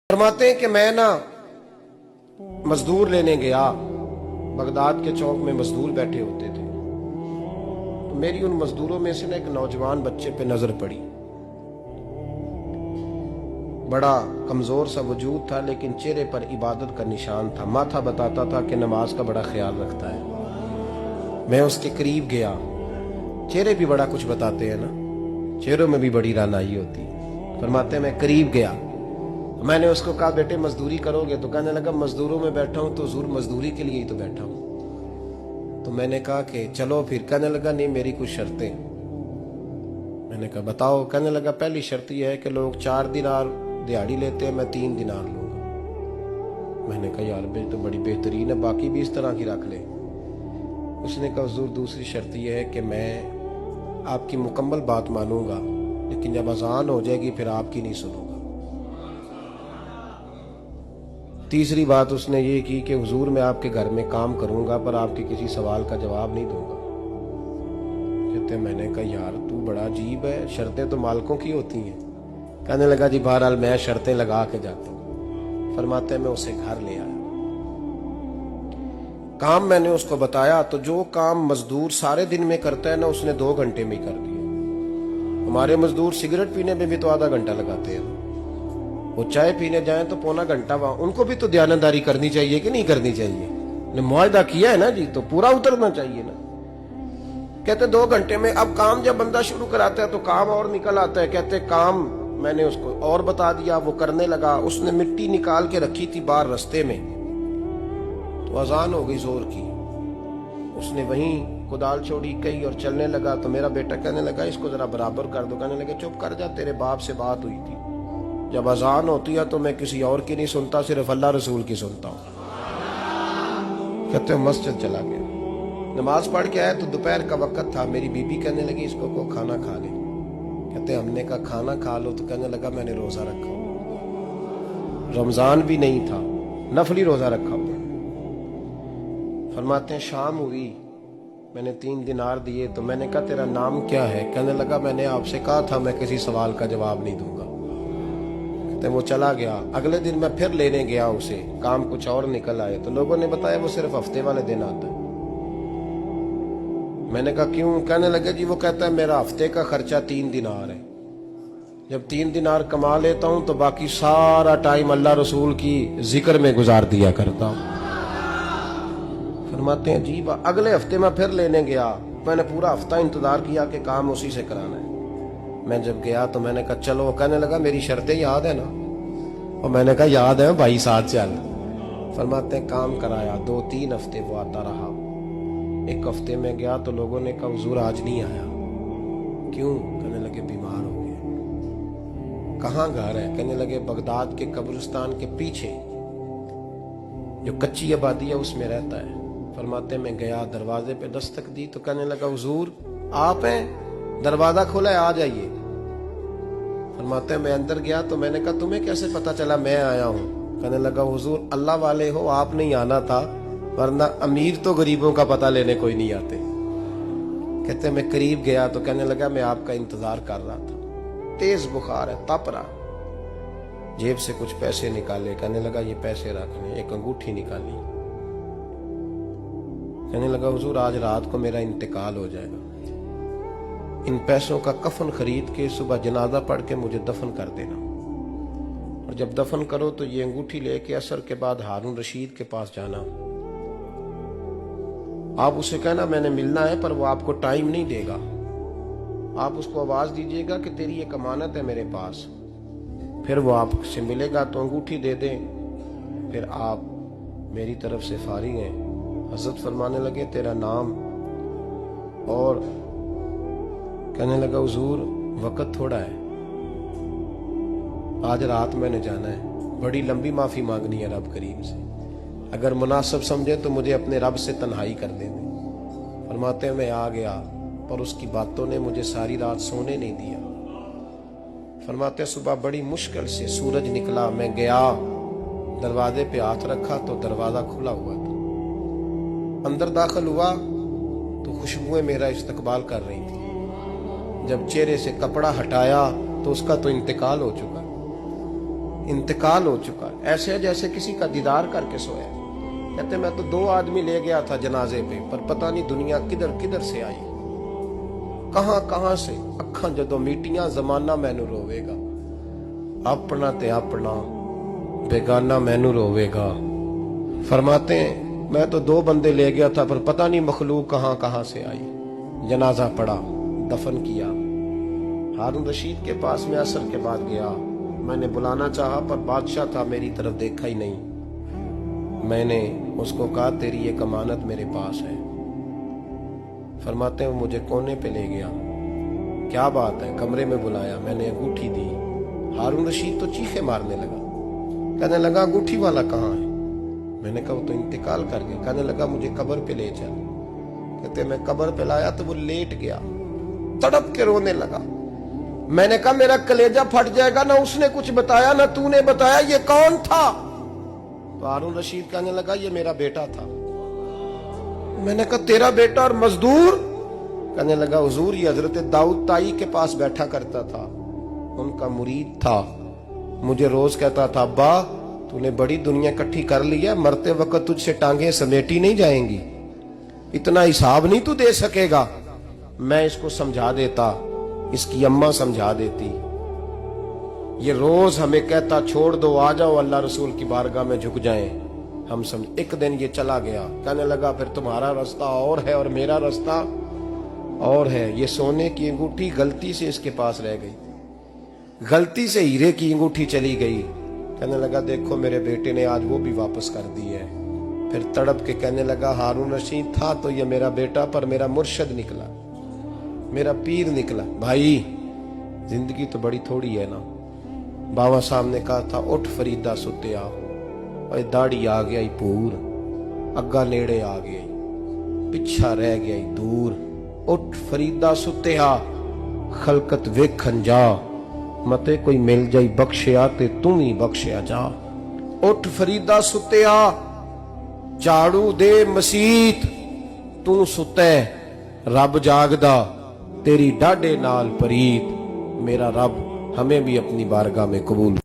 फरमाते हैं कि मैं ना मजदूर लेने गया, बगदाद के चौक में मजदूर बैठे होते थे, तो मेरी उन मजदूरों में से ना एक नौजवान बच्चे पे नजर पड़ी। बड़ा कमजोर सा वजूद था, लेकिन चेहरे पर इबादत का निशान था। माथा बताता था कि नमाज का बड़ा ख्याल रखता है। मैं उसके करीब गया। चेहरे भी बड़ा कुछ बताते हैं ना, चेहरों में भी बड़ी रानाई होती है। फरमाते हैं मैं करीब गया, मैंने उसको कहा बेटे मजदूरी करोगे? तो कहने लगा मजदूरों में बैठा हूं तो हुजूर मजदूरी के लिए ही तो बैठा हूं। तो मैंने कहा कि चलो फिर। कहने लगा नहीं मेरी कुछ शर्तें। मैंने कहा बताओ। कहने लगा पहली शर्त यह है कि लोग 4 दिनार दिहाड़ी लेते हैं, मैं 3 दिनार लूंगा। मैंने कहा यार भाई तो बड़ी बेहतरीन है, बाकी भी इस तरह की रख ले। उसने कहा हुजूर दूसरी शर्त यह है कि मैं आपकी मुकम्मल बात मानूंगा, लेकिन जब अजान हो जाएगी फिर आपकी नहीं सुनूंगा। तीसरी बात उसने ये की कि हुजूर मैं आपके घर में काम करूंगा पर आपके किसी सवाल का जवाब नहीं दूंगा। कहते मैंने कहा यार तू बड़ा अजीब है, शर्तें तो मालिकों की होती हैं। कहने लगा जी बहरहाल मैं शर्तें लगा के जाता हूँ। फरमाते मैं उसे घर ले आया, काम मैंने उसको बताया, तो जो काम मजदूर सारे दिन में करता है ना उसने 2 घंटे में ही कर दिया। हमारे मजदूर सिगरेट पीने में भी तो आधा घंटा लगाते हैं, वो चाय पीने जाएं तो पौना घंटा वहां। उनको भी तो दयानतदारी करनी चाहिए कि नहीं करनी चाहिए? ने मुआहदा किया है ना जी, तो पूरा उतरना चाहिए ना। कहते 2 घंटे में। अब काम जब बंदा शुरू कराता है तो काम और निकल आता है। कहते काम मैंने उसको और बता दिया, वो करने लगा। उसने मिट्टी निकाल के रखी थी बाहर रस्ते में, तो अजान हो गई जोर की। उसने वहीं कुदाल छोड़ी कही और चलने लगा। तो मेरा बेटा कहने लगा इसको जरा बराबर कर दो। कहने लगे चुप कर जा, तेरे बाप से बात हुई थी, जब अजान होती है तो मैं किसी और की नहीं सुनता, सिर्फ अल्लाह रसूल की सुनता हूँ। कहते मस्जिद चला गया, नमाज पढ़ के आया तो दोपहर का वक्त था। मेरी बीबी कहने लगी इसको को खाना खा ले। कहते हमने कहा खाना खा लो, तो कहने लगा मैंने रोजा रखा, रमजान भी नहीं था, नफली रोजा रखा हुआ। फरमाते हैं शाम हुई, मैंने 3 दिनार दिए। तो मैंने कहा तेरा नाम क्या है? कहने लगा मैंने आपसे कहा था मैं किसी सवाल का जवाब नहीं दूंगा। वो चला गया। अगले दिन मैं फिर लेने गया उसे, काम कुछ और निकल आए। तो लोगों ने बताया वो सिर्फ हफ्ते वाले दिन आता है। मैंने कहा क्यों? कहने लगे जी वो कहता है मेरा हफ्ते का खर्चा 3 दिनार है, जब 3 दिनार कमा लेता हूं तो बाकी सारा टाइम अल्लाह रसूल की जिक्र में गुजार दिया करता हूं। फरमाते हैं अजीब। अगले हफ्ते मैं फिर लेने गया, मैंने पूरा हफ्ता इंतजार किया कि काम उसी से कराना है। मैं जब गया तो मैंने कहा चलो। कहने लगा मेरी शर्तें याद है ना? और मैंने कहा याद है भाई साथ चल। फरमाते हैं काम कराया। 2-3 हफ्ते वो आता रहा। एक हफ्ते में गया तो लोगों ने कहा हुजूर आज नहीं आया। क्यों? कहने लगे बीमार हो गए। कहाँ घर है? कहने लगे बगदाद के कब्रिस्तान के पीछे जो कच्ची आबादी है उसमें रहता है। फरमाते मैं गया, दरवाजे पे दस्तक दी तो कहने लगा हुजूर आप हैं? दरवाजा खोला है, आ जाइए। फरमाते हैं मैं अंदर गया तो मैंने कहा तुम्हें कैसे पता चला मैं आया हूँ? कहने लगा हुजूर अल्लाह वाले हो, आप नहीं आना था, वरना अमीर तो गरीबों का पता लेने कोई नहीं आते। कहते मैं करीब गया तो कहने लगा मैं आपका इंतजार कर रहा था, तेज बुखार है, तप रहा। जेब से कुछ पैसे निकाले, कहने लगा ये पैसे रख लें। एक अंगूठी निकाली, कहने लगा हुजूर आज रात को मेरा इंतकाल हो जाएगा, इन पैसों का कफन खरीद के सुबह जनाजा पढ़ के मुझे दफन कर देना, और जब दफन करो तो ये अंगूठी लेके असर के बाद हारून रशीद के पास जाना। आप उसे कहना मैंने मिलना है पर वो आपको टाइम नहीं देगा। आप उसको आवाज दीजिएगा कि तेरी एक अमानत है मेरे पास। फिर वो आपसे मिलेगा तो अंगूठी दे दें, फिर आप मेरी तरफ से फारिग हैं। हजरत फरमाने लगे तेरा नाम? और कहने लगा हुजूर वक्त थोड़ा है, आज रात मैंने जाना है, बड़ी लंबी माफी मांगनी है रब करीम से, अगर मुनासिब समझे तो मुझे अपने रब से तन्हाई कर दे। फरमाते हैं मैं आ गया पर उसकी बातों ने मुझे सारी रात सोने नहीं दिया। फरमाते हैं सुबह बड़ी मुश्किल से सूरज निकला, मैं गया दरवाजे पे हाथ रखा तो दरवाजा खुला हुआ था। अंदर दाखिल हुआ तो खुशबुएं मेरा इस्तकबाल कर रही थी। जब चेहरे से कपड़ा हटाया तो उसका तो इंतकाल हो चुका। इंतकाल हो चुका है, ऐसे है जैसे किसी का दीदार करके सोया। कहते मैं तो 2 आदमी ले गया था जनाजे पे, पर पता नहीं दुनिया किधर किधर से आई, कहां कहां से। अखां जदों मीटियां जमाना मैनू रोवेगा, अपना ते अपना बेगाना मैनू रोवेगा। फरमाते हैं मैं तो 2 बंदे ले गया था, पर पता नहीं मखलूक कहां कहां से आई। जनाजा पड़ा, दफन किया। हारून रशीद के पास में असर के बाद गया, मैंने बुलाना चाहा पर बादशाह था, मेरी तरफ देखा ही नहीं। मैंने उसको कहा तेरी एक अमानत मेरे पास है। फरमाते हैं मुझे कोने पे ले गया, क्या बात है, कमरे में बुलाया, मैंने अंगूठी दी। हारून रशीद तो चीखे मारने लगा, कहने लगा अंगूठी वाला कहाँ है? मैंने कहा वो तो इंतकाल कर गया। कहने लगा मुझे कब्र पे ले चल। कहते मैं कब्र पे लाया तो वो लेट गया, तड़प के रोने लगा। मैंने कहा मेरा कलेजा फट जाएगा, ना उसने कुछ बताया ना तूने बताया, ये कौन था? तो हारून रशीद कहने लगा ये मेरा बेटा था। मैंने कहा तेरा बेटा और मजदूर? कहने लगा हुजूर ये हजरत दाऊद ताई के पास बैठा करता था, उनका मुरीद था, मुझे रोज कहता था अब्बा तूने बड़ी दुनिया इकट्ठी कर ली है, मरते वक्त तुझसे टांगे समेटी नहीं जाएंगी, इतना हिसाब नहीं तू दे सकेगा। मैं इसको समझा देता, इसकी अम्मा समझा देती। ये रोज हमें कहता छोड़ दो, आ जाओ अल्लाह रसूल की बारगाह में झुक जाएं। हम समझ। एक दिन ये चला गया, कहने लगा फिर तुम्हारा रास्ता और है और मेरा रास्ता और है। ये सोने की अंगूठी गलती से इसके पास रह गई, गलती से हीरे की अंगूठी चली गई। कहने लगा देखो मेरे बेटे ने आज वो भी वापस कर दी है। फिर तड़प के कहने लगा हारून रशीद था तो ये मेरा बेटा, पर मेरा मुर्शद निकला, मेरा पीर निकला। भाई जिंदगी तो बड़ी थोड़ी है ना। बाबा साहब ने कहा था उठ फरीदा सुत्या, और दाढ़ी आ गया पूर, अग्गा नेड़े आ गया, पिछा रह गया दूर। उठ फरीदा सुत्या खलकत वेखन जा, मते कोई मिल जाई बख्शिया ते तू ही बख्शिया जा। उठ फरीदा सुत्या झाड़ू दे मसीत, तू सुते रब जागदा, तेरी डाडे नाल परीत। मेरा रब हमें भी अपनी बारगाह में कबूल